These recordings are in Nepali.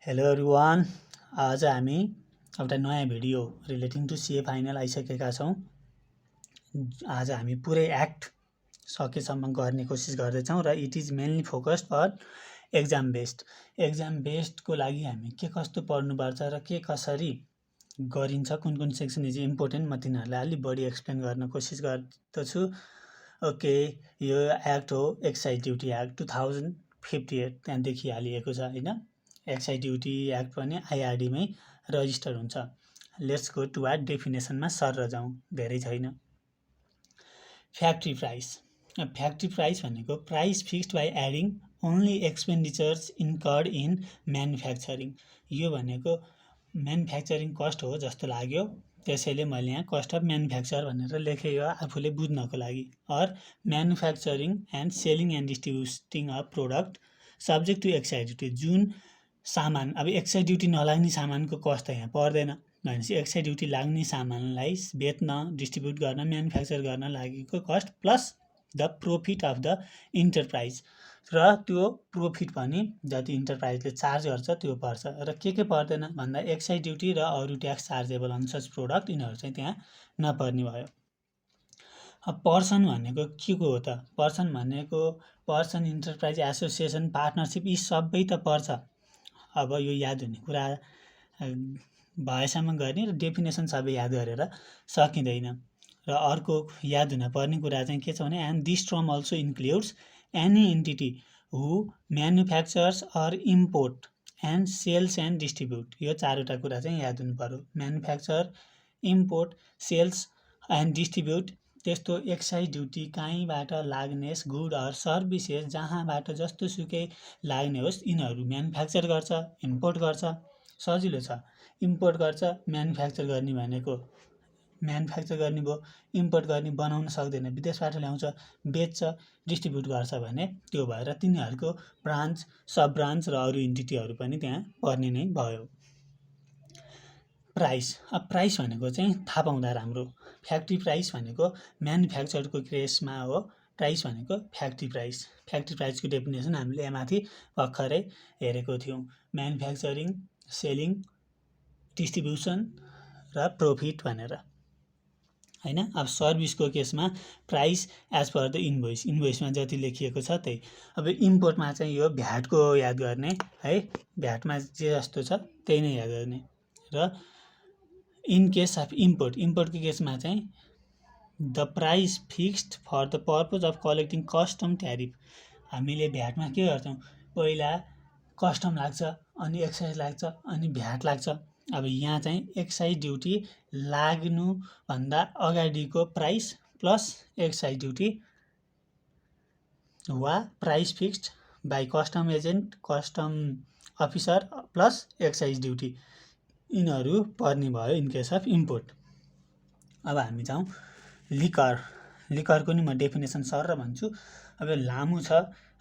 Hello everyone. आज हामी एउटा नयाँ भिडियो रिलेटिङ टु सिए फाइनल आइसकेका छौँ। आज हामी पुरै एक्ट सकेसम्म गर्ने कोसिस गर्दैछौँ र it is mainly focused for exam बेस्डको लागि हामी के कस्तो पढ्नुपर्छ र के कसरी गरिन्छ, कुन कुन सेक्सन इज इम्पोर्टेन्ट, म तिनीहरूलाई अलिक बढी एक्सप्लेन गर्न कोसिस गर्दछु। ओके, यो एक्ट हो एक्साइज ड्युटी एक्ट 2058, त्यहाँ देखिहालिएको छ होइन। एक्साइज ड्युटी एक्ट पनि आइआरडीमै रजिस्टर हुन्छ। लेट्स गो टु आर डेफिनेसनमा सर जाउँ, धेरै छैन। फ्याक्ट्री प्राइस भनेको price fixed by adding only expenditures incurred in manufacturing. यो भनेको म्यानुफ्याक्चरिङ कस्ट हो जस्तो लाग्यो, त्यसैले मैले यहाँ कस्ट अफ म्यानुफ्याक्चर भनेर लेखेँ, यो आफूले बुझ्नको लागि। Or manufacturing and selling and distributing a product subject to excise duty. जुन सामान, अब एक्साइज ड्युटी नलाग्ने सामानको कस्ट त यहाँ पर्दैन भनेपछि एक्साइज ड्युटी लाग्ने सामानलाई बेच्न, डिस्ट्रिब्युट गर्न, म्यानुफ्याक्चर गर्न लागेको cost plus the profit of the enterprise, र त्यो प्रोफिट पनि जति इन्टरप्राइजले चार्ज गर्छ त्यो पर्छ। र के पर्दैन भन्दा एक्साइज ड्युटी र अरू tax chargeable on such product, यिनीहरू चाहिँ त्यहाँ नपर्ने भयो। अब पर्सन भनेको के को हो त? पर्सन भनेको पर्सन, इन्टरप्राइज, एसोसिएसन, पार्टनरसिप, यी सबै त पर्छ। अब यो याद हुने कुरा भएसम्म गर्ने, र डेफिनेसन सबै याद गरेर सकिँदैन। र अर्को याद हुन पर्ने कुरा चाहिँ के छ भने, and this term also includes any entity who manufactures or import and sales and distribute. यो चारवटा कुरा चाहिँ याद हुनु पर्यो। Manufacture, import, sales and distribute, त्यस्तो एक्साइज ड्युटी कहीँबाट लाग्ने गुड अर सर्भिसेस जहाँबाट जस्तो सुकै लाग्ने होस्, यिनीहरू म्यानुफ्याक्चर गर्छ, इम्पोर्ट गर्छ, सजिलो छ। इम्पोर्ट गर्छ, म्यानुफ्याक्चर गर्ने भनेको म्यानुफ्याक्चर गर्ने भयो, इम्पोर्ट गर्ने बनाउन सक्दैन, विदेशबाट ल्याउँछ, बेच्छ, डिस्ट्रिब्युट गर्छ भने त्यो भएर तिनीहरूको ब्रान्च, सब ब्रान्च र अरू इन्टिटीहरू पनि त्यहाँ पर्ने नै भयो। प्राइस, अब प्राइस भनेको चाहिँ थाहा पाउँदा राम्रो। फ्याक्ट्री प्राइस भनेको म्यानुफ्याक्चरको केसमा हो, प्राइस भनेको फ्याक्ट्री प्राइस। फ्याक्ट्री प्राइसको डेफिनेसन हामीले यहाँमाथि भर्खरै हेरेको थियौँ, म्यानुफ्याक्चरिङ, सेलिङ, डिस्ट्रिब्युसन र प्रोफिट भनेर होइन। अब सर्भिसको केसमा प्राइस एज पर द इन्भोइसमा जति लेखिएको छ त्यही। अब इम्पोर्टमा चाहिँ यो भ्याटको याद गर्ने है, भ्याटमा जे जस्तो छ त्यही नै याद गर्ने। र इन केस अफ इम्पोर्टको केसमा चाहिँ the price fixed for the purpose of collecting custom tariff. हामीले भ्याटमा के गर्छौँ, पहिला कस्टम लाग्छ, अनि एक्साइज लाग्छ, अनि भ्याट लाग्छ। अब यहाँ चाहिँ एक्साइज ड्युटी लाग्नुभन्दा अगाडिको प्राइस प्लस एक्साइज ड्युटी वा price fixed by custom agent, custom officer plus excise duty, यिनीहरू पर्ने भयो इन केस अफ इम्पोर्ट। अब हामी जाउँ लिकरको नि म डेफिनेसन सर भन्छु। अब यो लामो छ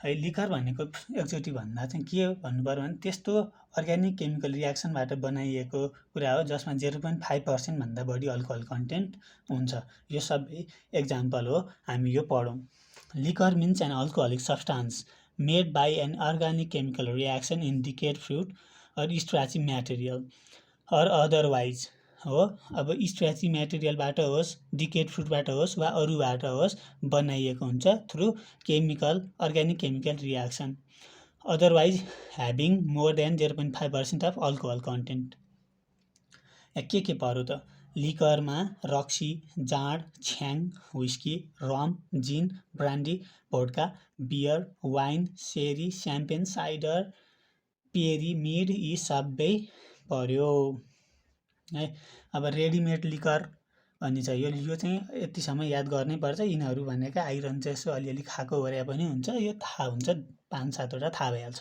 है। लिकर भनेको एकचोटि भन्दा चाहिँ के भन्नु पर्यो भने, त्यस्तो अर्ग्यानिक केमिकल रियाक्सनबाट बनाइएको कुरा हो जसमा 0.5% भन्दा बढी अल्कोहल कन्टेन्ट हुन्छ। यो सबै एक्जाम्पल हो, हामी यो पढौँ। Liquor means an alcoholic substance made by an organic chemical reaction in decayed fruit or starchy material or otherwise हो। अब स्ट्राची म्याटेरियलबाट होस्, डिकेड फ्रुटबाट होस् वा अरूबाट होस् बनाइएको हुन्छ through organic chemical reaction, otherwise having more than 0.5% of alcohol content. के पर्यो त? लिकरमा रक्सी, जाँड, छ्याङ, व्हिस्की, रम, जिन, ब्रान्डी, भोड्का, बियर, वाइन, सेरी, स्याम्पेन, साइडर, पेरी, मिड, यी सबै पर्यो है। अब रेडिमेड लिकर भन्ने छ, यो चाहिँ यतिसम्म याद गर्नै पर्छ। यिनीहरू भनेको आइरहन्छ, यसो अलिअलि खाएको गरे पनि हुन्छ, यो थाहा हुन्छ, 5-7वटा थाहा भइहाल्छ।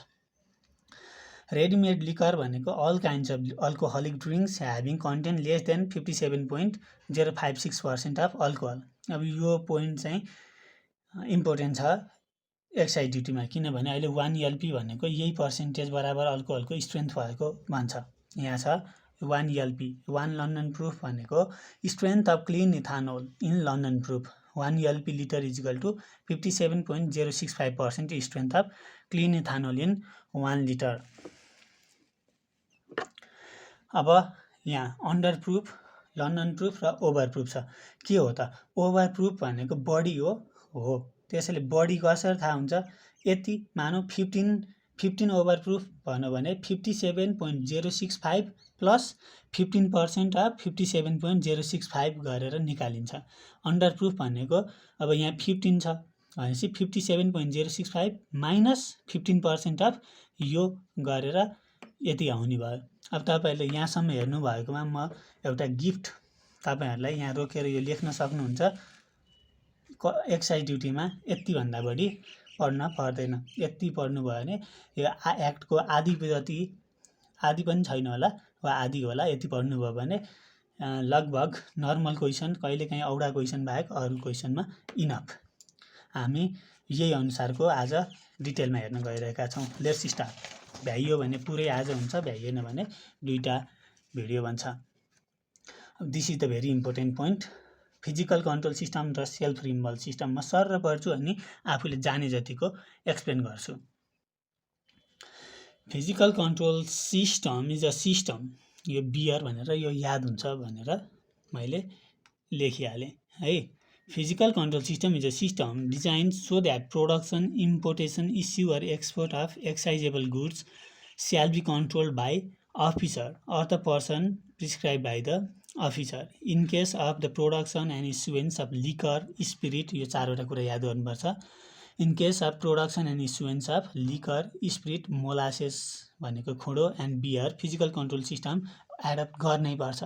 रेडिमेड लिकर भनेको all kinds of alcoholic drinks having content less than 57.056% of alcohol. अब यो पोइन्ट चाहिँ इम्पोर्टेन्ट छ एक्साइज ड्युटीमा, किनभने अहिले 1 LP भनेको यही पर्सेन्टेज बराबर अल्कोहलको स्ट्रेन्थ भएको भन्छ। यहाँ छ 1 LP, 1 लन्डन प्रुफ भनेको strength of clean ethanol in London proof 1 LP litre equal to 57.065% strength of clean ethanol in 1 litre. अब यहाँ अन्डर प्रुफ, लन्डन प्रुफ र ओभर प्रुफ छ। के हो त ओभर प्रुफ भनेको बढी हो त्यसैले बढी कसरी थाहा हुन्छ, यति मानौ 15 ओभर प्रुफ भन्यो भने 57.065 प्लस 15% अफ 57.065 गरेर निकालिन्छ। अन्डर प्रुफ भनेको अब यहाँ 15 छ भनेपछि 57.065 माइनस 15% अफ यो गरेर यति आउने भयो। अब तपाईँहरूले यहाँसम्म हेर्नुभएकोमा म एउटा गिफ्ट तपाईँहरूलाई यहाँ रोकेर यो लेख्न सक्नुहुन्छ। एक्साइज ड्युटीमा यतिभन्दा बढी पढ्न पर्दैन। यति पढ्नुभयो भने यो एक्टको आधी पनि छैन होला वा आधी होला। यति पढ्नुभयो भने लगभग नर्मल क्वेसन, कहिलेकाहीँ औडा क्वेसन बाहेक अरू क्वेसनमा इनफ। हामी यही अनुसारको आज डिटेलमा हेर्न गइरहेका छौँ। Let's start. भ्याइयो भने पुरै आज हुन्छ, भ्याइएन भने 2टा भिडियो बन्छ। This is the very important point. Physical control system र सेल्फ रिम्बल सिस्टम म सर पढ्छु अनि आफूले जाने जतिको एक्सप्लेन गर्छु। Physical control system is a system, यो बियर भनेर यो याद हुन्छ भनेर मैले लेखिहालेँ है। Physical control system is a system design so that production, importation, issue or export of excisable goods shall be controlled by officer or the person prescribe by the officer in case of the production and issuance of liquor, spirit, यो 4वटा कुरा याद गर्नुपर्छ। In case of production and issuance of liquor, spirit, molasses भनेको खुँडो and beer, physical control system adopt गर्नै पर्छ।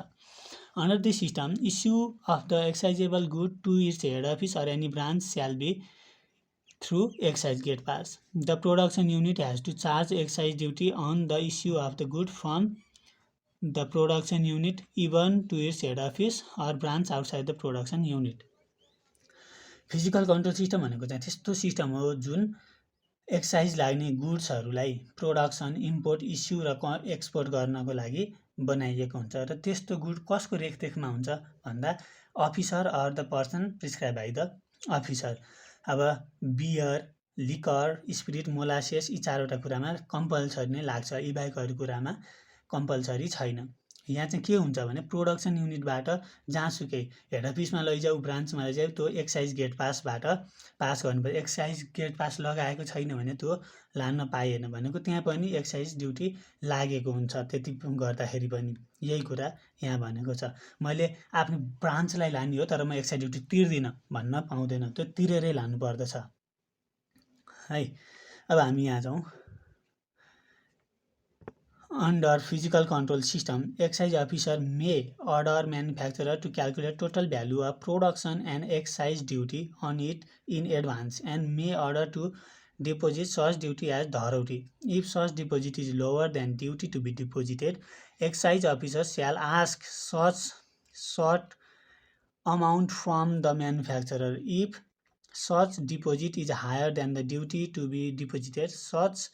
Under this system, issue of the excisable good to its head office or any branch shall be through excise gate pass. The production unit has to charge excise duty on the issue of the good from the production unit even to its head office or branch outside the production unit. Physical control system भनेको चाहिँ त्यस्तो सिस्टम हो जुन एक्साइज लाग्ने गुड्सहरूलाई प्रोडक्सन, इम्पोर्ट, इस्यु र एक्सपोर्ट गर्नको लागि बनाइएको हुन्छ र त्यस्तो गुड कसको रेखदेखमा हुन्छ भन्दा officer or the person prescribe by the officer. अब बियर, लिकर, स्पिरिट, मोलासेस यी 4वटा कुरामा कम्पलसरी नै लाग्छ, यी बाहेक अरू कुरामा कम्पलसरी छैन। यहाँ चाहिँ के हुन्छ भने प्रोडक्सन युनिटबाट जहाँसुकै हेड अफिसमा लैजाऊ, ब्रान्चमा लैजाऊ, त्यो एक्साइज गेट पासबाट पास गर्नुपर्छ। एक्साइज गेट पास लगाएको छैन भने त्यो लान पाइएन भनेको त्यहाँ पनि एक्साइज ड्युटी लागेको हुन्छ। त्यति गर्दाखेरि पनि यही कुरा यहाँ भनेको छ। मैले आफ्नो ब्रान्चलाई लाने हो तर म एक्साइज ड्युटी तिर्दिनँ भन्न पाउँदैन, त्यो तिरेरै लानु पर्दछ है। अब हामी यहाँ जाउँ। Under physical control system, excise officer may order manufacturer to calculate total value of production and excise duty on it in advance and may order to deposit such duty as dharauti. If such deposit is lower than duty to be deposited, excise officer shall ask such amount from the manufacturer. If such deposit is higher than the duty to be deposited, such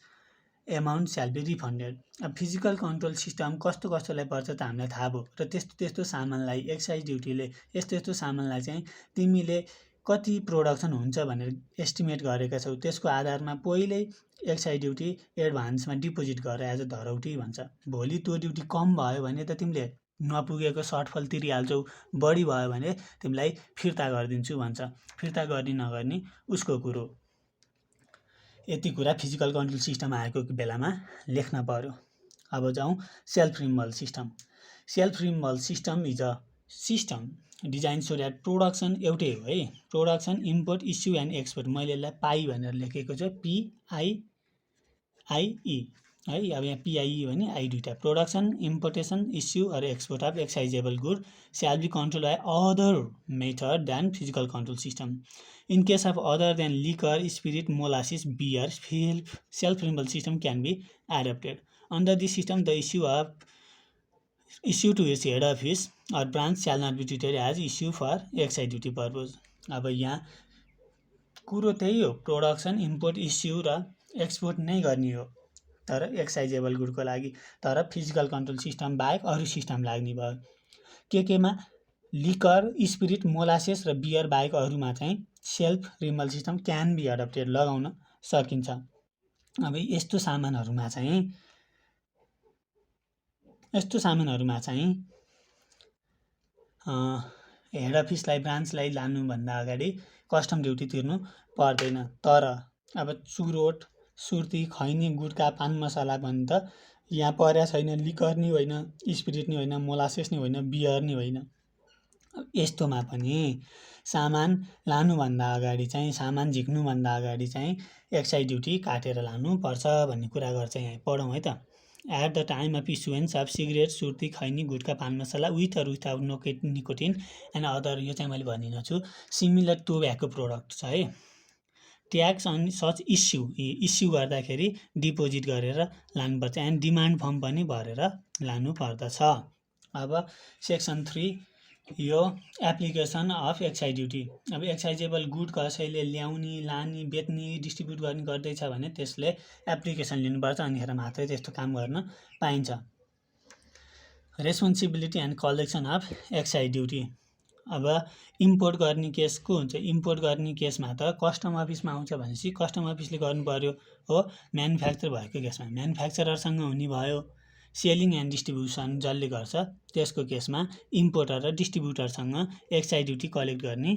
amount स्याल बी रिफन्डेड। अब फिजिकल कन्ट्रोल सिस्टम कस्तो कस्तोलाई पर्छ त हामीलाई थाहा भयो र त्यस्तो सामानलाई एक्साइज ड्युटीले यस्तो सामानलाई चाहिँ तिमीले कति प्रोडक्सन हुन्छ भनेर एस्टिमेट गरेका छौ, त्यसको आधारमा पहिल्यै एक्साइज ड्युटी एडभान्समा डिपोजिट गरेर एज अ धरौटी भन्छ। भोलि त्यो ड्युटी कम भयो भने त तिमीले नपुगेको सर्टफल तिरिहाल्छौ, बढी भयो भने तिमीलाई फिर्ता गरिदिन्छु भन्छ। फिर्ता गर्ने नगर्ने उसको कुरो। यति कुरा फिजिकल कन्ट्रोल सिस्टम आएको बेलामा लेख्न पर्यो। अब जाउँ self removal system. Self removal system is a system design so that production एउटै हो है। Production, import, issue and export, मैले यसलाई पाई भनेर लेखेको छु, PIIE है। अब यहाँ PIE भने आई 2टा। Production, importation, issue or export of excisable good shall be control by other method than physical control system. In case of other than liquor, spirit, molasses, beer, self-rimmel system can be adopted. Under this system, the issue to its head office or branch shall not be treated as issue for excise duty purpose. अब यहाँ कुरो त्यही हो, प्रोडक्सन, इम्पोर्ट, इस्यु र एक्सपोर्ट नै गर्ने हो तर एक्साइजेबल गुडको लागि। तर फिजिकल कन्ट्रोल सिस्टम बाहेक अरू सिस्टम लाग्ने भयो। केमा लिकर, स्पिरिट, मोलासेस र बियर बाहेक अरूमा चाहिँ self removal system can be adopted, लगाउन सकिन्छ। अब यस्तो सामानहरूमा चाहिँ यस्तो सामानहरूमा चाहिँ हेड अफिसलाई ब्रान्चलाई लानुभन्दा अगाडि कस्टम ड्युटी तिर्नु पर्दैन। तर अब चुरोट, सुर्ती, खैनी, गुट्का, पान मसला भने त यहाँ परेको छैन। लिकर नि होइन, स्पिरिट नि होइन, मोलासेस नि होइन, बियर नि होइन। यस्तोमा पनि सामान लानुभन्दा अगाडि चाहिँ, सामान झिक्नुभन्दा अगाडि चाहिँ एक्साइज ड्युटी काटेर लानुपर्छ भन्ने कुरा गर्छ। यहाँ पढौँ है त। At the time of issuance of cigarette, सुर्ती, खैनी, gutka, pan masala with or without nicotine and other, यो चाहिँ मैले भनिन छु, सिमिलर टोब्याको प्रोडक्ट छ है। ट्याक्स अन सच इस्यु गर्दाखेरि डिपोजिट गरेर लानुपर्छ एन्ड डिमान्ड फर्म पनि भरेर लानुपर्दछ। अब सेक्सन 3 यो एप्लिकेसन अफ एक्साइज ड्युटी। अब एक्साइजेबल गुड कसैले ल्याउने, लाने, बेच्ने, डिस्ट्रिब्युट गर्ने गर्दैछ भने त्यसले एप्लिकेसन लिनुपर्छ, अनिखेर मात्रै त्यस्तो काम गर्न पाइन्छ। Responsibility and collection of excise duty. अब इम्पोर्ट गर्ने केस को हुन्छ? इम्पोर्ट गर्ने केसमा त कस्टम अफिसमा आउँछ भनेपछि कस्टम अफिसले गर्नु पर्यो हो। म्यानुफ्याक्चर भएको केसमा म्यानुफ्याक्चररसँग हुने भयो। सेलिङ एन्ड डिस्ट्रिब्युसन जसले गर्छ त्यसको केसमा इम्पोर्टर र डिस्ट्रिब्युटरसँग एक्साइज ड्युटी कलेक्ट गर्ने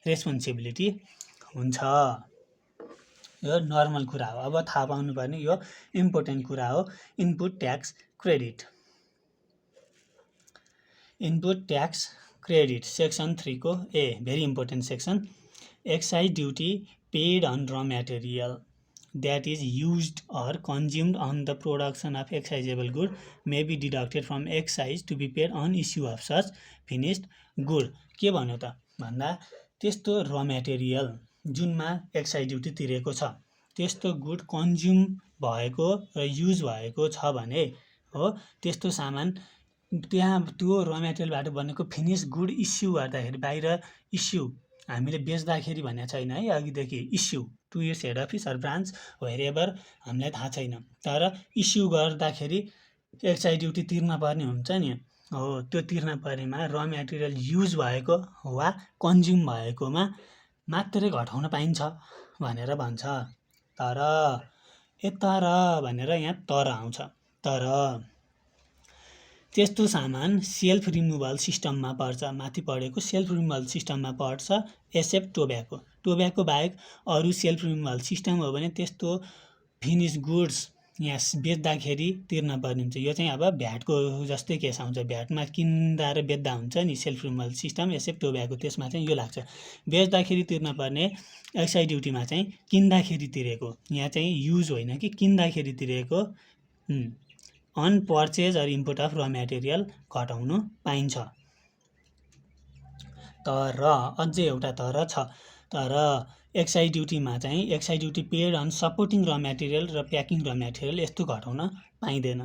रेस्पोन्सिबिलिटी हुन्छ। यो नर्मल कुरा हो। अब थाहा पाउनुपर्ने यो इम्पोर्टेन्ट कुरा हो, input tax credit. Input tax credit section 3 को A, very important section. Excise duty paid on raw material that is used or consumed on the production of excisable good may be deducted from excise to be paid on issue of such finished good। के भन्यो त भन्दा त्यस्तो र मेटेरियल जुनमा एक्साइज ड्युटी तिरेको छ, त्यस्तो गुड कन्ज्युम भएको र युज भएको छ भने हो, त्यस्तो सामान त्यहाँ त्यो र मेटेरियलबाट बनेको फिनिस गुड इस्यु गर्दाखेरि, बाहिर इस्यु हामीले बेच्दाखेरि भनेको छैन है अघिदेखि, issue to years head office or branch wherever हामीलाई थाहा छैन, तर इस्यु गर्दाखेरि एक्साइज ड्युटी तिर्न पर्ने हुन्छ नि हो। त्यो तिर्न पर्नेमा र मेटेरियल युज भएको वा कन्ज्युम भएकोमा मात्रै घटाउन पाइन्छ भनेर भन्छ। तर भनेर यहाँ तर आउँछ। तर त्यस्तो सामान सेल्फ रिमुभल सिस्टममा पर्छ, माथि पढेको सेल्फ रिमुभल सिस्टममा पर्छ एक्सेप्ट टोब्याको। टोब्याको बाहेक अरू सेल्फ रिमुभल सिस्टम हो भने त्यस्तो फिनिस गुड्स यहाँ बेच्दाखेरि तिर्न पर्ने हुन्छ। यो चाहिँ अब भ्याटको जस्तै केस आउँछ। भ्याटमा किन्दा र बेच्दा हुन्छ नि self removal system except tobacco, त्यसमा चाहिँ यो लाग्छ। बेच्दाखेरि तिर्न पर्ने एक्साइज ड्युटीमा चाहिँ किन्दाखेरि तिरेको, यहाँ चाहिँ युज होइन कि किन्दाखेरि तिरेको on purchase or import of raw material घटाउनु पाइन्छ। तर अझै एउटा तर छ। तर एक्साइज ड्युटीमा चाहिँ excise duty paid on supporting raw material र प्याकिङ र मेटेरियल यस्तो घटाउन पाइँदैन।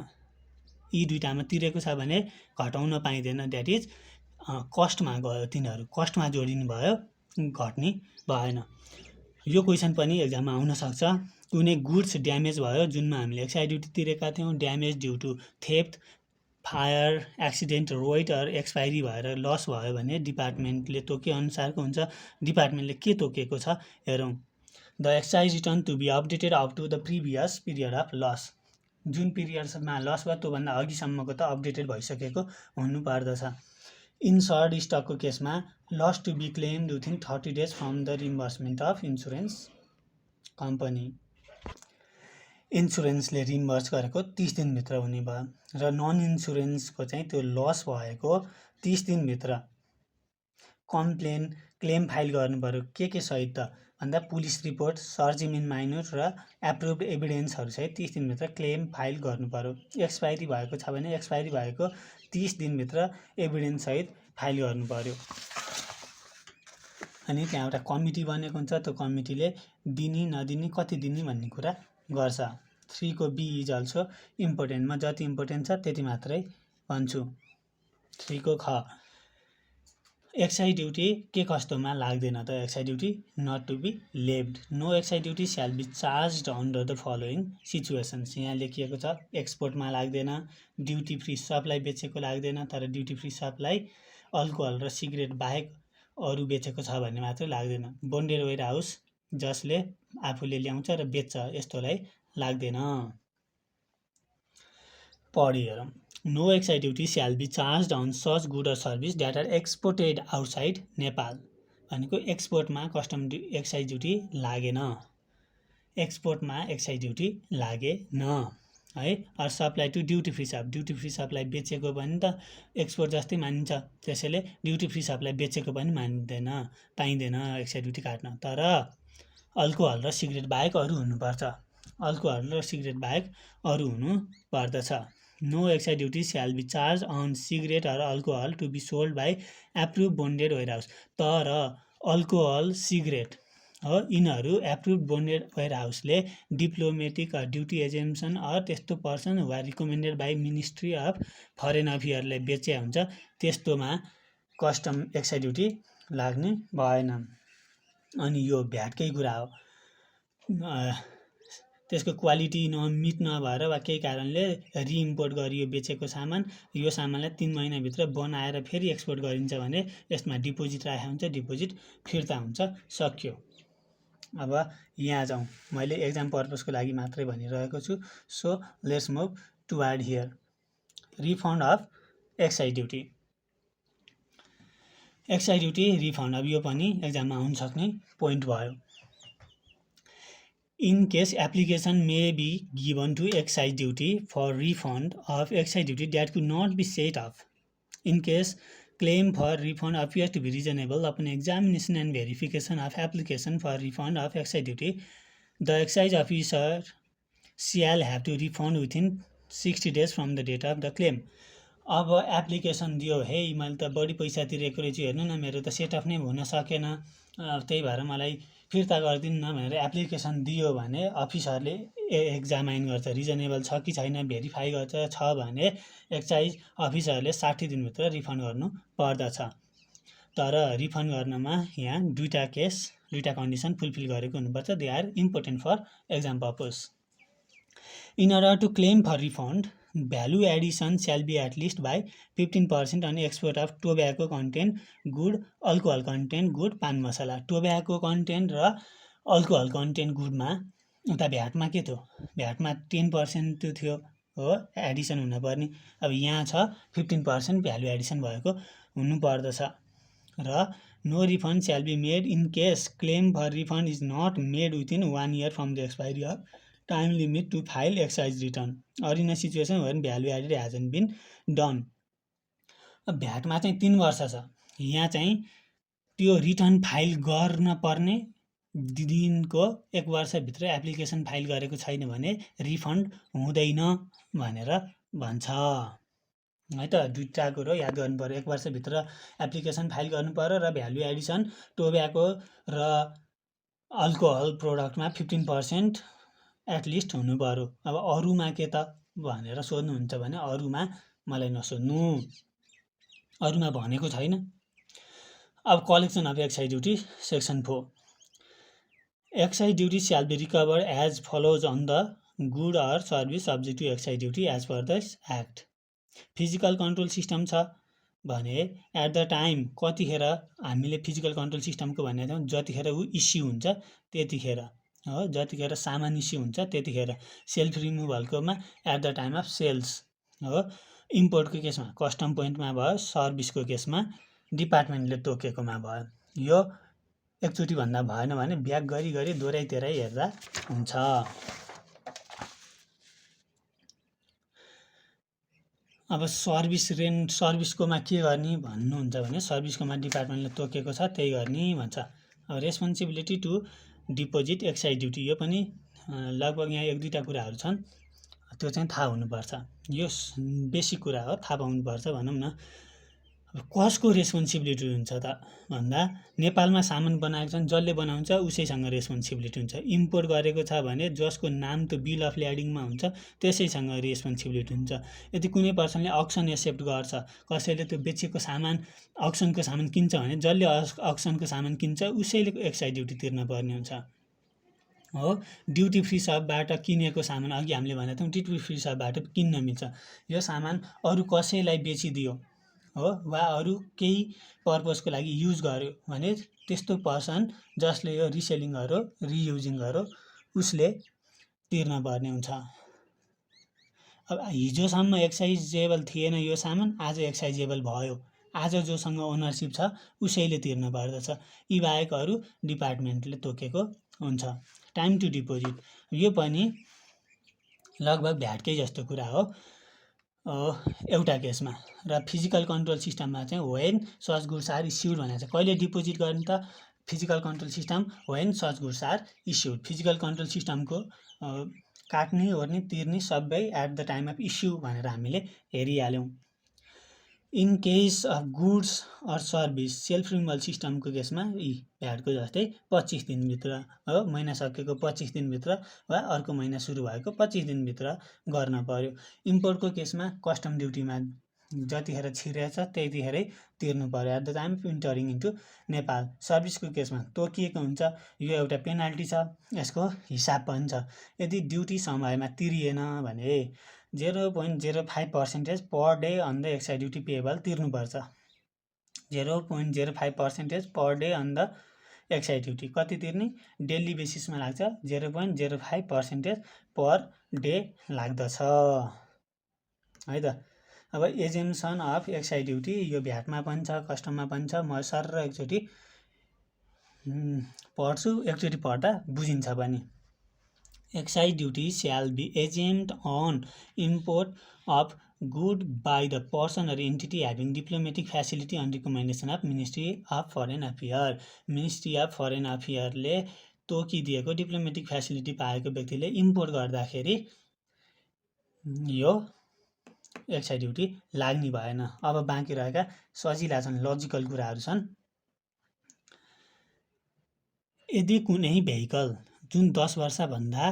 यी दुईटामा तिरेको छ भने घटाउन पाइँदैन। द्याट इज कस्टमा गयो, तिनीहरू कस्टमा जोडिनु भयो, घट्ने भएन। यो क्वेसन पनि एक्जाममा आउन सक्छ। कुनै गुड्स ड्यामेज भयो जुनमा हामीले एक्साइज ड्युटी तिरेका थियौँ, damage due to theft, fire, accident, rotted or expiry भएर लस भयो भने डिपार्टमेन्टले तोके अनुसारको हुन्छ। डिपार्टमेन्टले के तोकेको छ हेरौँ। The excise return to be updated up to the previous period of loss. जुन पिरियडमा लस भयो त्योभन्दा अघिसम्मको त अपडेटेड भइसकेको हुनुपर्दछ। इन सर्ड स्टकको केसमा loss to be claimed within 30 days from the reimbursement of insurance company. इन्सुरेन्सले रिम्बर्स गरेको 30 दिनभित्र हुने भयो र नन इन्सुरेन्सको चाहिँ त्यो लस भएको 30 दिनभित्र क्लेम फाइल गर्नु पर्यो। के सहित त भन्दा police report, search in minute र एप्रुभड एभिडेन्सहरू सहित 30 दिनभित्र क्लेम फाइल गर्नु पर्यो। एक्सपायरी भएको छ भने एक्सपायरी भएको 30 दिनभित्र एभिडेन्स सहित फाइल गर्नु पर्यो। अनि त्यहाँ एउटा कमिटी बनेको हुन्छ, त्यो कमिटीले दिने नदिने कति दिने भन्ने कुरा गर्छ। 3 को बी इज अल्सो इम्पोर्टेन्ट। म जति इम्पोर्टेन्ट छ त्यति मात्रै भन्छु। 3 को ख, एक्साइज ड्युटी के कस्तोमा लाग्दैन त? Excise duty not to be levied. No excise duty shall be charge under the following situations. यहाँ लेखिएको छ एक्सपोर्टमा लाग्दैन, ड्युटी फ्री सप्लाई बेचेको लाग्दैन, तर ड्युटी फ्री सप्लाई अल्कोहल र सिगरेट बाहेक अरू बेचेको छ भन्ने मात्रै लाग्दैन। बोन्डेड वेयर हाउस जसले आफूले ल्याउँछ र बेच्छ यस्तोलाई लाग्दैन। पढी हेरौँ। No excise duty shall be charge on such good or service that are exported outside Nepal भनेको एक्सपोर्टमा कस्टम एक्साइज ड्युटी लागेन, एक्सपोर्टमा एक्साइज ड्युटी लागेन है। Or supply to duty free shop, duty free सपलाई बेचेको पनि त एक्सपोर्ट जस्तै मानिन्छ, त्यसैले ड्युटी फ्री सपलाई बेचेको पनि मानिँदैन, पाइँदैन एक्साइज ड्युटी काट्न। तर अल्कोहल र सिगरेट बाहेक अरू हुनुपर्छ, अल्कोहल र सिगरेट बाहेक अरू हुनु पर्दछ। No excise duty shall be charge on cigarette or alcohol to be sold by approve bonded warehouse. तर अल्कोहल सिगरेट हो यिनीहरू एप्रुभ बोन्डेड वेयरहाउसले डिप्लोमेटिक ड्युटी एजेम्सन अर त्यस्तो पर्सन वा recommended by ministry of foreign अफेयरले बेचे हुन्छ, त्यस्तोमा कस्टम एक्साइज ड्युटी लाग्ने भएन। अनि यो भ्याटकै कुरा हो, त्यसको क्वालिटी नमिट नभएर वा केही कारणले रिइम्पोर्ट गरियो बेचेको सामान, यो सामानलाई 3 महिनाभित्र बनाएर फेरि एक्सपोर्ट गरिन्छ भने यसमा डिपोजिट राखेको हुन्छ, डिपोजिट फिर्ता हुन्छ, सक्यो। अब यहाँ जाउँ, मैले एक्जाम पर्पजको लागि मात्रै भनिरहेको छु। So let's move toward here. Refund of excise duty, excise duty refund, अब यो पनि एक्जाममा आउन सक्ने पोइन्ट भयो। In case application may be given to excise duty for refund of excise duty that could not be set off. In case claim for refund appears to be reasonable upon examination and verification of application for refund of excise duty, the excise officer shall have to refund within 60 days from the date of the claim. अब एप्लिकेसन दियो, हे मैले त बढी पैसा तिरेको रहेछु, हेर्नु न मेरो त सेट अफ नै हुन सकेन, त्यही भएर मलाई फिर्ता गरिदिनु न भनेर एप्लिकेसन दियो भने अफिसरले एक्जामाइन गर्छ, रिजनेबल छ कि छैन भेरिफाई गर्छ, छ भने एक्साइज अफिसरले 60 दिनभित्र रिफन्ड गर्नु पर्दछ। तर रिफन्ड गर्नमा यहाँ दुईटा कन्डिसन फुलफिल गरेको हुनुपर्छ, they are important for exam purpose. In order to claim for refund, value addition shall be at least by 15% on export of tobacco content good, alcohol content good, pan masala. Tobacco content र अल्कोहल कन्टेन्ट गुडमा उता भ्याटमा के थियो, भ्याटमा 10% थियो हो एडिसन हुनुपर्ने, अब यहाँ छ 15% भ्यालु एडिसन भएको हुनुपर्दछ। र no refund shall be made in case claim for refund is not made within 1 year from the expiry of time limit to file excise return or in a situation when value added hasn't been done. भ्याटमा चाहिँ 3 वर्ष छ, यहाँ चाहिँ त्यो रिटर्न फाइल गर्न पर्ने दिनको 1 वर्षभित्र एप्लिकेसन फाइल गरेको छैन भने रिफन्ड हुँदैन भनेर भन्छ है त। दुईवटा कुरो याद गर्नु पर्यो, 1 वर्षभित्र एप्लिकेसन फाइल गर्नु पर्यो र भ्यालु एडिसन टोब्याको र अल्कोहल प्रोडक्टमा 15% एटलिस्ट हुनु पर्यो। अब अरूमा के त भनेर सोध्नुहुन्छ भने अरूमा मलाई नसोध्नु, अरूमा भनेको छैन। अब collection of excise duty section 4, excise duty shall be recovered as follows on the good or service subject to excise duty as per this act. Physical control system छ भने एट द टाइम कतिखेर हामीले फिजिकल कन्ट्रोल सिस्टमको भनेको छौँ, जतिखेर ऊ इस्यु हुन्छ त्यतिखेर हो, जतिखेर सामान इस्यु हुन्छ त्यतिखेर। सेल्फ रिमुभलकोमा at the time of sales हो, इम्पोर्टको केसमा कस्टम पोइन्टमा भयो, सर्भिसको केसमा डिपार्टमेन्टले तोकेकोमा भयो। यो एकचोटि भन्दा भएन भने ब्याक गरी दोहोऱ्याइ तेह्राइ हेर्दा हुन्छ। अब सर्भिसकोमा के गर्ने भन्नुहुन्छ भने सर्भिसकोमा डिपार्टमेन्टले तोकेको छ त्यही गर्ने भन्छ। अब responsibility to deposit excise duty, यो पनि लगभग यहाँ 1-2टा कुराहरू छन्, त्यो चाहिँ थाहा हुनुपर्छ, यो बेसिक कुरा हो, थाहा पाउनुपर्छ भनौँ न। कसको रेस्पोन्सिबिलिटी हुन्छ त भन्दा नेपालमा सामान बनाएको छन् जसले बनाउँछ उसैसँग रेस्पोन्सिबिलिटी हुन्छ। इम्पोर्ट गरेको छ भने जसको नाम त्यो बिल अफ ल्याडिङमा हुन्छ त्यसैसँग रेस्पोन्सिबिलिटी हुन्छ। यदि कुनै पर्सनले अक्सन एक्सेप्ट गर्छ, कसैले त्यो बेचेको सामान अक्सनको सामान किन्छ भने जसले अक्सनको सामान किन्छ उसैले एक्साइज ड्युटी तिर्न पर्ने हुन्छ हो। ड्युटी फ्री सपबाट किनेको सामान अघि हामीले भनेको थियौँ ड्युटी फ्री सपबाट किन्न मिल्छ। यो सामान अरू कसैलाई बेचिदियो हो वा अरू केही पर्पजको लागि युज गर्यो भने त्यस्तो पर्सन जसले यो रिसेलिङ गरो रियुजिङ गरो उसले तिर्न पर्ने हुन्छ। अब हिजोसम्म एक्साइजेबल थिएन यो सामान, आज एक्साइजेबल भयो। आज जोसँग ओनरसिप छ उसैले तिर्न पर्दछ। यी बाहेक अरू डिपार्टमेन्टले तोकेको हुन्छ। टाइम टु डिपोजिट यो पनि लगभग भ्याटकै जस्तो कुरा हो एउटा केसमा। र फिजिकल कन्ट्रोल सिस्टममा चाहिँ when such goods are issued भनेको छ। कहिले डिपोजिट गर्ने त physical control system when such goods are issued. Physical control सिस्टमको काट्ने ओर्ने तिर्ने सबै at the time of issue भनेर हामीले हेरिहाल्यौँ। In case of goods or service self renewal सिस्टमको केसमा यी भ्याटको जस्तै 25 दिनभित्र हो, महिना सकेको 25 दिनभित्र वा अर्को महिना सुरु भएको 25 दिनभित्र गर्न पर्यो। इम्पोर्टको केसमा कस्टम ड्युटीमा जतिखेर छिरेछ त्यतिखेरै तिर्नु पर्यो at the time of entering into Nepal. सर्भिसको केसमा तोकिएको हुन्छ, यो एउटा पेनाल्टी छ, यसको हिसाब पनि छ। यदि ड्युटी समयमा तिरिएन भने 0.05% per day on the excise duty payable तिर्नुपर्छ। 0.05% per day on the excise duty कति तिर्ने? डेली बेसिसमा लाग्छ 0.05% पर डे लाग्दछ है त। अब एजेम्सन अफ एक्साइज ड्युटी यो भ्याटमा पनि छ, कस्टममा पनि छ। म सर एकचोटि पढ्छु, एकचोटि पढ्दा बुझिन्छ पनि। Excise duty shall be exempted on import of good by the person or entity having diplomatic facility on recommendation of ministry of foreign affair. Ministry of foreign अफेयरले तोकिदिएको डिप्लोमेटिक फेसिलिटी पाएको व्यक्तिले इम्पोर्ट गर्दाखेरि यो एक्साइज ड्युटी लाग्ने भएन। अब बाँकी रहेका सजिला छन्, लजिकल कुराहरू छन्। यदि कुनै भेहिकल जुन 10 वर्षभन्दा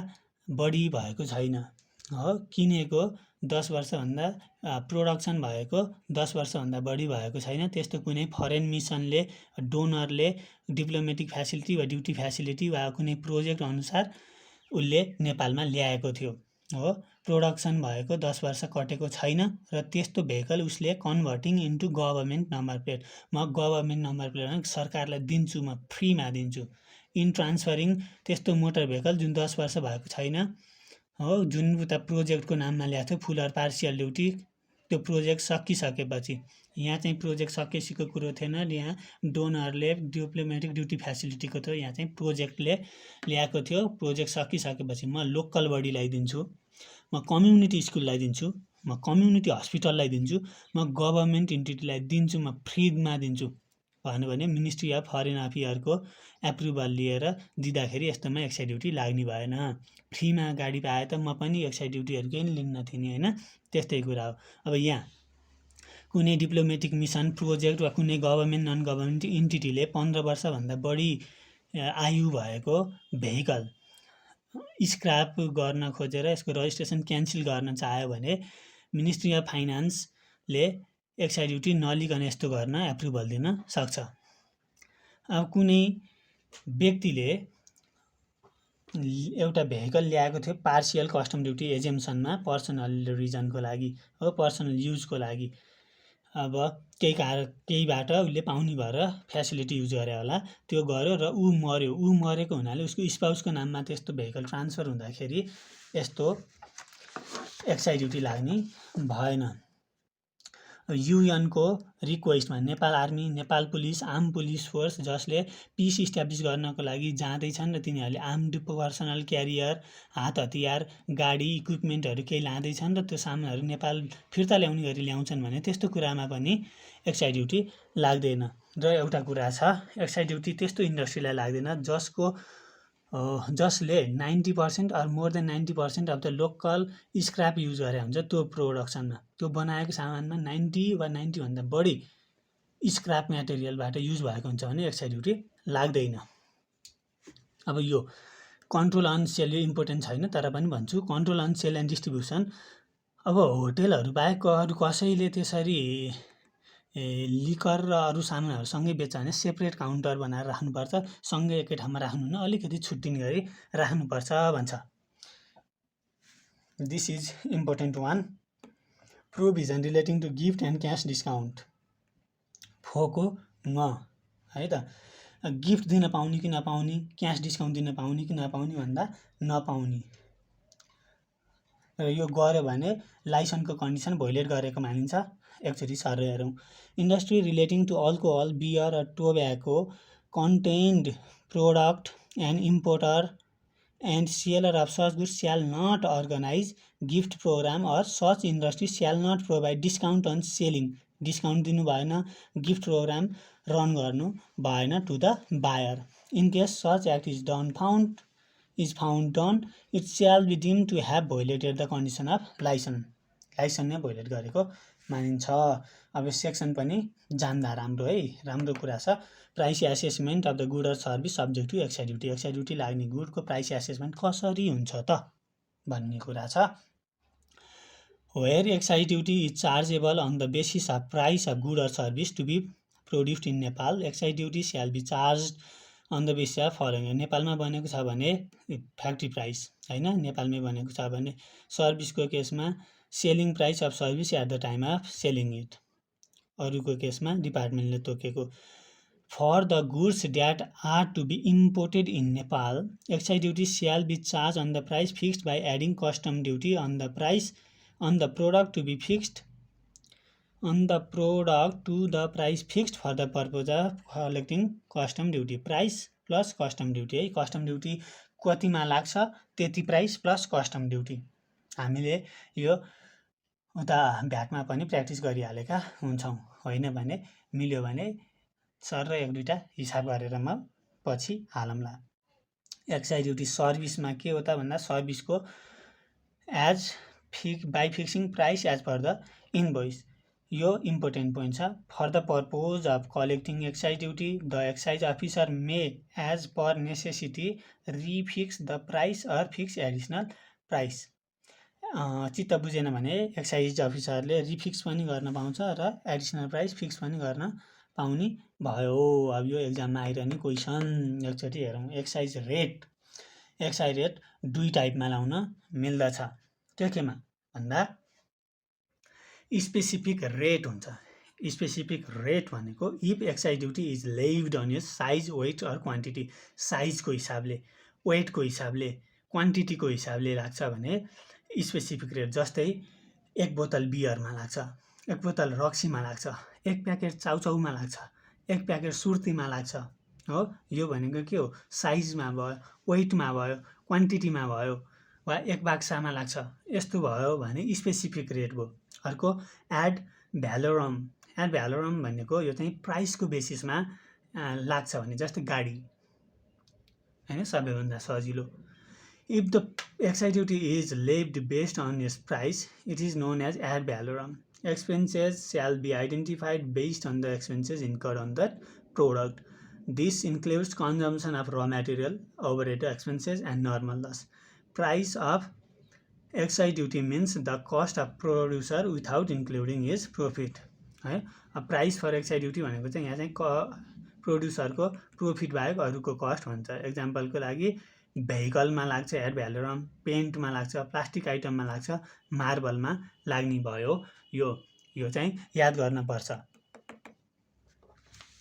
बढी भएको छैन हो, किनेको 10 वर्षभन्दा प्रोडक्सन भएको 10 वर्षभन्दा बढी भएको छैन, त्यस्तो कुनै फरेन मिसनले डोनरले डिप्लोमेटिक फेसिलिटी वा ड्युटी फेसिलिटी वा कुनै प्रोजेक्ट अनुसार उसले नेपालमा ल्याएको थियो हो, प्रोडक्सन भएको 10 वर्ष कटेको छैन र त्यस्तो भेहिकल उसले converting into government number plate, म गभर्मेन्ट नम्बर प्लेट सरकारलाई दिन्छु, म फ्रीमा दिन्छु। इन ट्रान्सफरिङ त्यस्तो मोटर भेहिकल जुन 10 वर्ष भएको छैन हो, जुन उता प्रोजेक्टको नाममा ल्याएको थियो फुल अर पार्सियल ड्युटी, त्यो प्रोजेक्ट सकिसकेपछि, यहाँ चाहिँ प्रोजेक्ट सकिएसीको कुरो थिएन, यहाँ डोनरले डिप्लोमेटिक ड्युटी फेसिलिटीको थियो, यहाँ चाहिँ प्रोजेक्टले ल्याएको थियो। प्रोजेक्ट सकिसकेपछि म लोकल बडीलाई दिन्छु, म कम्युनिटी स्कुललाई दिन्छु, म कम्युनिटी हस्पिटललाई दिन्छु, म गभर्मेन्ट इन्टिटीलाई दिन्छु, म फ्रीमा दिन्छु भन्यो भने मिनिस्ट्री अफ फरेन अफेयरको एप्रुभल लिएर दिँदाखेरि यस्तोमा एक्साइज ड्युटी लाग्ने भएन। फ्रीमा गाडी पाए त म पनि एक्साइज ड्युटीहरू केही लिन्न थिएँ होइन, त्यस्तै कुरा हो। अब यहाँ कुनै डिप्लोमेटिक मिसन प्रोजेक्ट वा कुनै गभर्मेन्ट नन गभर्मेन्ट इन्टिटीले 15 वर्षभन्दा बढी आयु भएको भेहिकल स्क्रैप गर्न खोजेर यसको रजिस्ट्रेसन क्यान्सल गर्न चाह्यो भने मिनिस्ट्री अफ फाइनान्सले एक्साइज ड्युटी नलिकन यस्तो गर्न एप्रुभल दिन सक्छ। अब कुनै व्यक्तिले एउटा भेहिकल ल्याएको थियो पार्सियल कस्टम ड्युटी एजेम्सनमा पर्सनल रिजनको लागि हो, पर्सनल युजको लागि। अब केहीबाट उसले पाउने भएर फेसिलिटी युज गरे होला, त्यो गर्यो र ऊ मर्यो। ऊ मरेको हुनाले उसको स्पाउसको नाममा त्यस्तो भेहिकल ट्रान्सफर हुँदाखेरि यस्तो एक्साइज ड्युटी लाग्ने भएन। युएनको रिक्वेस्टमा Nepal army, Nepal police, arm police force जसले पिस इस्ट्याब्लिस गर्नको लागि जाँदैछन् र तिनीहरूले आर्म्ड पर्सनल क्यारियर, हात हतियार, गाडी, इक्विपमेन्टहरू केही लाँदैछन् र त्यो सामानहरू नेपाल फिर्ता ल्याउने गरी ल्याउँछन् भने त्यस्तो कुरामा पनि एक्साइज ड्युटी लाग्दैन। र एउटा कुरा छ, एक्साइज ड्युटी त्यस्तो इन्डस्ट्रीलाई लाग्दैन जसले 90% or more than 90% of the local scrap use गरे हुन्छ त्यो प्रोडक्सनमा, त्यो बनाएको सामानमा 90 वा 90भन्दा बढी स्क्रैप मटेरियलबाट युज भएको हुन्छ भने एक्साइज ड्युटी लाग्दैन। अब यो कन्ट्रोल अन सेल इम्पोर्टेन्ट छैन, तर पनि भन्छु control on sale and distribution. अब होटेलहरू बाहेक अरू कसैले त्यसरी लिकर र अरू सामानहरू सँगै बेच्छ भने सेपरेट काउन्टर बनाएर राख्नुपर्छ, सँगै एकै ठाउँमा राख्नुहुन्न, अलिकति छुट्टिने गरी राख्नुपर्छ भन्छ। This is important one. Provision relating to gift and cash discount. फोको न है त, गिफ्ट दिन पाउने कि नपाउने, क्यास डिस्काउन्ट दिन पाउने कि नपाउने भन्दा नपाउने। र यो गर्यो भने लाइसेन्सको कन्डिसन भोइलेट गरेको मानिन्छ। एकचोटि सर हेरौँ। Industry relating to alcohol, beer or tobacco contained product and importer and seller of such goods shall not organize gift program or such industry shall not provide discount on selling. Discount दिनु भएन, गिफ्ट प्रोग्राम रन गर्नु भएन to the buyer. In case such act is found done it shall be deem to have violated the condition of license. License नै भोइलेट गरेको मानिन्छ। अब सेक्सन पनि जान्दा राम्रो है, राम्रो कुरा छ। Price assessment of the good or service subject to excise duty. Excise duty लाग्ने गुडको प्राइस एसेसमेन्ट कसरी हुन्छ त भन्ने कुरा छ। Where excise duty is chargeable on the basis of price of good or service to be produced in Nepal, excise duty shall be charged on the basis of following. नेपालमा बनेको छ भने फ्याक्ट्री प्राइस हैन, नेपालमै बनेको छ भने सर्भिसको केसमा selling price of service at the time of selling it, अरूको केसमा डिपार्टमेन्टले तोकेको। For the goods that are to be imported in Nepal, excise duty shall be charged on the price fixed by adding custom duty on the price on the product to be fixed on the product to the price fixed for the purpose of collecting custom duty. Price plus custom duty है। कस्टम ड्युटी कतिमा लाग्छ त्यति प्राइस प्लस कस्टम ड्युटी। हामीले यो उता भ्याटमा पनि प्र्याक्टिस गरिहालेका हुन्छौँ। होइन भने मिल्यो भने सर र एक दुईवटा हिसाब गरेर म पछि हालौँला। एक्साइज ड्युटी सर्भिसमा के हो त भन्दा सर्भिसको by fixing price as per the invoice. यो इम्पोर्टेन्ट पोइन्ट छ। For the purpose of collecting excise duty the excise officer may as per necessity refix the price or fix additional price. चित्त बुझेन भने एक्साइज अफिसरले रिफिक्स पनि गर्न पाउँछ र एडिसनल प्राइस फिक्स पनि गर्न पाउने भयो। अब यो एक्जाममा आइरहने क्वेसन एकचोटि हेरौँ। एक्साइज रेट दुई टाइपमा लाउन मिल्दछ। केमा भन्दा स्पेसिफिक रेट हुन्छ। स्पेसिफिक रेट भनेको if excise duty is levied on your size, weight or quantity, साइजको हिसाबले, वेटको हिसाबले, क्वान्टिटीको हिसाबले लाग्छ भने स्पेसिफिक रेट। जस्तै एक बोतल बियरमा लाग्छ, एक बोतल रक्सीमा लाग्छ, एक प्याकेट चाउचाउमा लाग्छ, एक प्याकेट सुर्तीमा लाग्छ हो। यो भनेको के हो, साइजमा भयो, वेटमा भयो, क्वान्टिटीमा भयो, वा एक बाक्सामा लाग्छ, यस्तो भयो भने स्पेसिफिक रेट भयो। अर्को एड भ्यालोरम भनेको यो चाहिँ प्राइसको बेसिसमा लाग्छ भने, जस्तै गाडी हैन, सबैभन्दा सजिलो। If the excise duty is levied based on यस price it is known as ad valorem. Expenses shall be identified based on the expenses incurred on that product. This includes consumption of raw material, overhead expenses, and normal loss. Price of excise duty means the cost of producer without including his profit. है, प्राइस फर एक्साइज ड्युटी भनेको चाहिँ यहाँ चाहिँ प्रोड्युसरको प्रोफिट बाहेक अरूको कस्ट भन्छ। एक्जाम्पलको लागि भेहिकलमा लाग्छ एड भ्यालोरम, पेन्टमा लाग्छ, प्लास्टिक आइटममा लाग्छ, मार्बलमा लाग्ने भयो। यो चाहिँ याद गर्न पर्छ,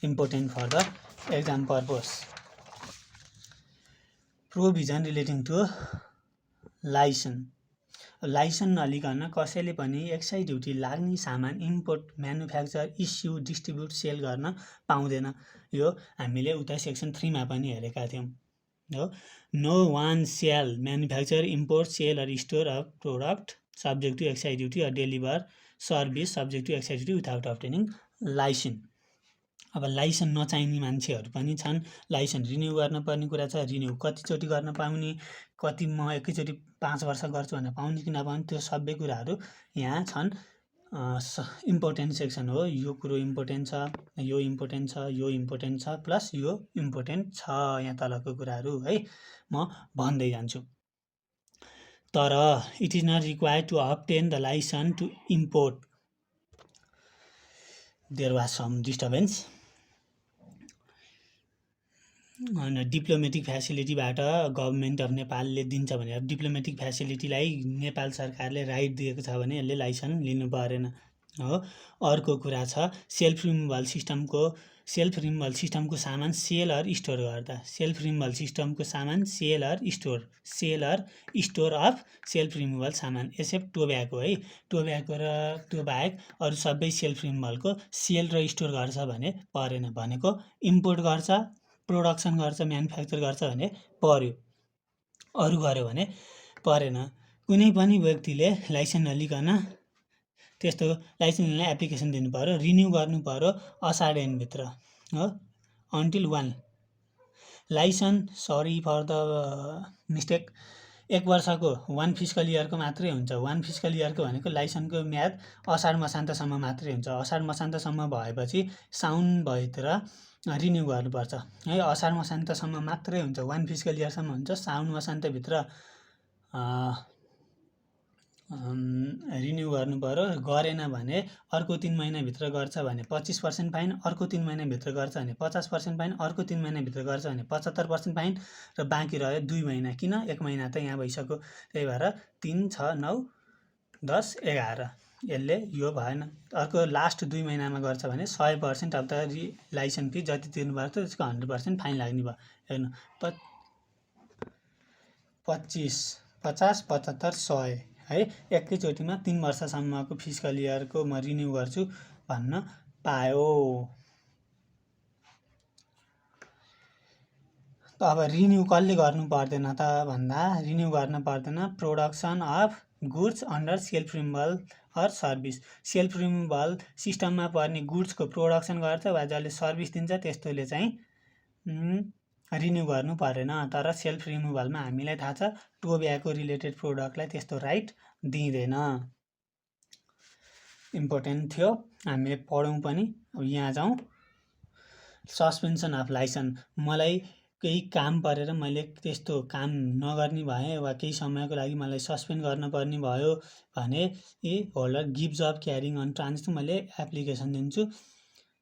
important for the exam purpose. Provision relating to license नलिकन कसैले पनि एक्साइज ड्युटी लाग्ने सामान import, manufacture, issue, distribute, sell गर्न पाउँदैन। यो हामीले उता सेक्सन 3 मा पनि हेरेका थियौँ हो। No one shall manufacture, import, sell or store of product subject to excise duty or deliver service subject to excise duty without obtaining license. अब लाइसेन्स नचाहिने मान्छेहरू पनि छन्। लाइसेन्स रिन्यू गर्नुपर्ने कुरा छ। रिन्यू कतिचोटि गर्न पाउने, कति म एकैचोटि 5 वर्ष गर्छु भनेर पाउने कि नपाउने, त्यो सबै कुराहरू यहाँ छन्। इम्पोर्टेन्ट सेक्सन हो। यो कुरो इम्पोर्टेन्ट छ, यो इम्पोर्टेन्ट छ, यो इम्पोर्टेन्ट छ, प्लस यो इम्पोर्टेन्ट छ। यहाँ तलको कुराहरू है म भन्दै जान्छु। तर it is not required to obtain the license to import. There was some disturbance. Diplomatic फ्यासिलिटीबाट गभर्मेन्ट अफ नेपालले दिन्छ भनेर डिप्लोमेटिक फ्यासिलिटीलाई नेपाल सरकारले राइट दिएको छ भने यसले लाइसेन्स लिनु परेन। हो। अर्को कुरा छ सेल्फ रिमुभल सिस्टमको सामान सेल अर स्टोर गर्दा। सेल्फ रिमुभल सिस्टमको सामान sale or store of self removal सामान एक्सेप्ट टोब्याको है। टोब्याको र त्यो बाहेक अरू सबै सेल्फ रिमुभलको सेल र स्टोर गर्छ भने परेन। भनेको इम्पोर्ट गर्छ, प्रोडक्सन गर्छ, म्यानुफ्याक्चर गर्छ भने पर्यो, अरू गर्यो भने परेन। कुनै पनि व्यक्तिले लाइसेन्स नलिकन त्यस्तो लाइसेन्स लिन एप्लिकेसन दिनु पर्यो, रिन्यू गर्नु पर्यो असाढ एन्डभित्र हो। Until 1 licence, sorry for the mistake, 1 वर्षको 1 फिस्कल इयरको मात्रै हुन्छ। 1 फिस्कल इयरको भनेको लाइसेन्सको म्याद असाढ मसान्तसम्म मात्रै हुन्छ। असाढ मसान्तसम्म भएपछि साउनभित्र रिन्यू गर्नुपर्छ है। असाढ मसान्तसम्म मात्रै हुन्छ, 1 फिस्कल इयरसम्म हुन्छ। साउन मसान्तभित्र रिन्यू गर्नु पर्यो। गरेन भने अर्को 3 महिनाभित्र गर्छ भने 25% फाइन, अर्को 3 महिनाभित्र गर्छ भने 50% फाइन, अर्को 3 महिनाभित्र गर्छ भने 75% फाइन र बाँकी रह्यो 2 महिना। किन 1 महिना त यहाँ भइसक्यो, त्यही भएर 3, 6, 9, 10, 11 यसले यो भएन। अर्को लास्ट 2 महिनामा गर्छ भने 100% अफ द लाइसेन्स फी जति तिर्नुपर्छ त्यसको 100% फाइन लाग्ने भयो। हेर्नु 25, 50, 75, 100 है। एकैचोटिमा 3 वर्षसम्मको फिस्कल इयरको म रिन्यू गर्छु भन्न पायो। अब रिन्यू कसले गर्नु पर्दैन त भन्दा, रिन्यू गर्न पर्दैन production of goods under self removal or service. Self removal सिस्टममा पर्ने गुड्सको प्रोडक्सन गर्छ वा जसले सर्भिस दिन्छ त्यस्तोले चाहिँ रिन्यू गर्नु परेन। तर सेल्फ रिमुभलमा हामीलाई थाहा छ टोब्याको रिलेटेड प्रोडक्टलाई त्यस्तो राइट दिँदैन। इम्पोर्टेन्ट थियो, हामीले पढौँ पनि। अब यहाँ जाउँ, सस्पेन्सन अफ लाइसेन्स। मलाई केही काम परेर मैले त्यस्तो काम नगर्ने भएँ वा केही समयको लागि मलाई सस्पेन्ड गर्न पर्ने भयो भने holder gives of carrying on transaction मैले एप्लिकेसन दिन्छु।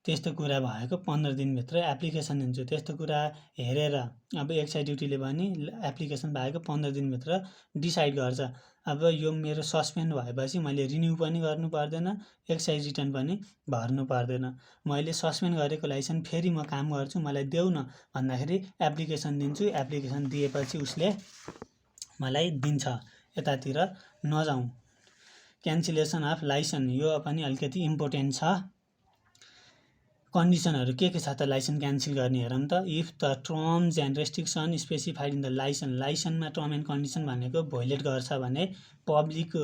त्यस्तो कुरा भएको 15 दिनभित्र एप्लिकेसन दिन्छु। त्यस्तो कुरा हेरेर अब एक्साइज ड्युटीले पनि एप्लिकेसन भएको 15 दिनभित्र डिसाइड गर्छ। अब यो मेरो सस्पेन्ड भएपछि मैले रिन्यू पनि गर्नु पर्दैन, एक्साइज रिटर्न पनि भर्नु पर्दैन। मैले सस्पेन्ड गरेको लाइसेन्स फेरि म काम गर्छु, मलाई देऊ न भन्दाखेरि एप्लिकेसन दिन्छु। एप्लिकेसन दिएपछि उसले मलाई दिन्छ। यतातिर नजाउँ। क्यान्सलेसन अफ लाइसेन्स, यो पनि अलिकति इम्पोर्टेन्ट छ। कन्डिसनहरू के छ त लाइसेन्स क्यान्सल गर्ने हेरौँ त। If the terms and restriction specified in the लाइसेन्समा टर्म एन्ड कन्डिसन भनेको भोइलेट गर्छ भने, पब्लिक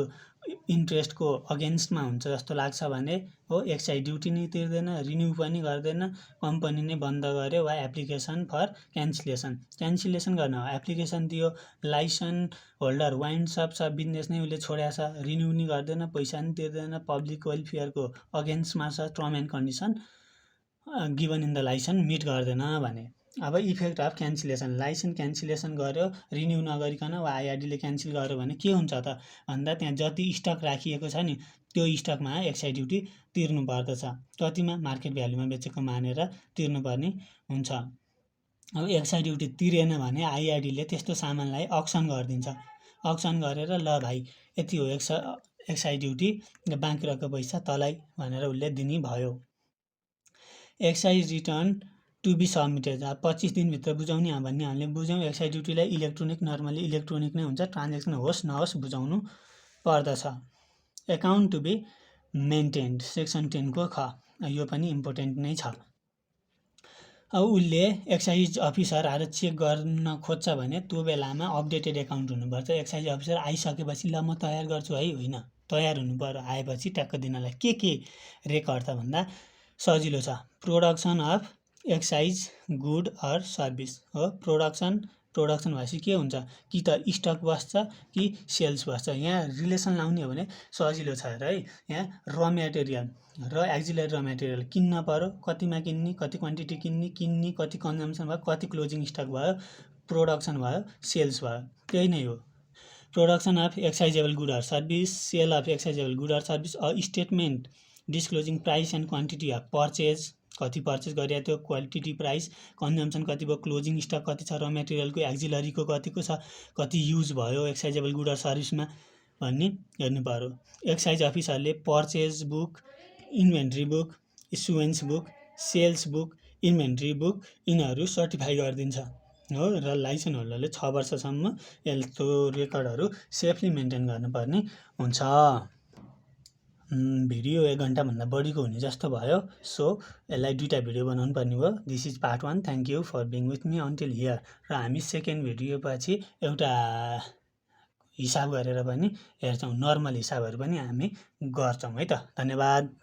इन्ट्रेस्टको अगेन्स्टमा हुन्छ जस्तो लाग्छ भने हो, एक्साइज ड्युटी नै तिर्दैन, रिन्यू पनि गर्दैन, कम्पनी नै बन्द गर्यो वा एप्लिकेसन फर क्यान्सलेसन गर्न एप्लिकेसन दियो, licence holder wine shop business नै उसले छोड्या छ, रिन्यू नि गर्दैन, पैसा नि तिर्दैन, पब्लिक वेलफेयरको अगेन्स्टमा छ, term and condition given in the licence meet गर्दैन भने। अब effect of cancellation, licence cancellation गर्यो रिन्यू नगरिकन वा आइआरडीले क्यान्सल गर्यो भने के हुन्छ त भन्दा, त्यहाँ जति स्टक राखिएको छ नि त्यो स्टकमा एक्साइज ड्युटी तिर्नु पर्दछ। कतिमा? मार्केट भ्यालुमा बेचेको मानेर तिर्नुपर्ने हुन्छ। अब एक्साइज ड्युटी तिरेन भने आइआरडीले त्यस्तो सामानलाई अक्सन गरिदिन्छ। अक्सन गरेर ल भाइ यति हो एक्साइज ड्युटी, बाँकी रहेको पैसा तँलाई भनेर उसले दिने भयो। Excise return to be submitted, 25 दिनभित्र बुझाउने भन्ने हामीले बुझ्यौँ। एक्साइज ड्युटीलाई इलेक्ट्रोनिक, नर्मली इलेक्ट्रोनिक नै हुन्छ, ट्रान्जेक्सन होस् नहोस् बुझाउनु पर्दछ। Account to be maintained, section 10 को ख, यो पनि इम्पोर्टेन्ट नै छ। अब उसले एक्साइज अफिसर आएर चेक गर्न खोज्छ भने त्यो बेलामा अपडेटेड एकाउन्ट हुनुपर्छ। एक्साइज अफिसर आइसकेपछि ल म तयार गर्छु है, होइन, तयार हुनु पर्यो। आएपछि ट्याक्क दिनलाई के रेकर्ड त भन्दा सजिलो छ। Production of excise good or service हो। प्रोडक्सन भएपछि के हुन्छ, कि त स्टक बस्छ कि सेल्स बस्छ। यहाँ रिलेसन लाउने हो भने सजिलो छ हेर है। यहाँ र मेटेरियल र एक्जिलरी र मेटेरियल किन्न पर्यो, कतिमा किन्ने, कति क्वान्टिटी किन्ने, कति कन्जम्सन भयो, कति क्लोजिङ स्टक भयो, प्रोडक्सन भयो, सेल्स भयो, त्यही नै हो। Production of excisable good or service, sale of excisable good or service, a statement disclosing price and quantity of purchase, कति पर्चेस गरिएको थियो, क्वान्टिटी, प्राइस, कन्जम्सन कति भयो, क्लोजिङ स्टक कति छ, र मेटेरियलको एक्जिलरीको कतिको छ, कति युज भयो एक्साइजेबल गुड अर सर्भिसमा भन्ने हेर्नु पर्यो। एक्साइज अफिसरले purchase book inventory book, issuance book, sales book, inventory book यिनीहरू सर्टिफाई गरिदिन्छ हो। र लाइसेन्स होल्डरले 6 वर्षसम्म यस्तो रेकर्डहरू सेफली मेन्टेन गर्नुपर्ने हुन्छ। भिडियो 1 घन्टाभन्दा बढीको हुने जस्तो भयो, सो यसलाई 2टा भिडियो बनाउनु पर्ने भयो। This is part 1। Thank you for being with me until here. र हामी सेकेन्ड भिडियोपछि एउटा हिसाब गरेर पनि हेर्छौँ, नर्मल हिसाबहरू पनि हामी गर्छौँ है त। धन्यवाद।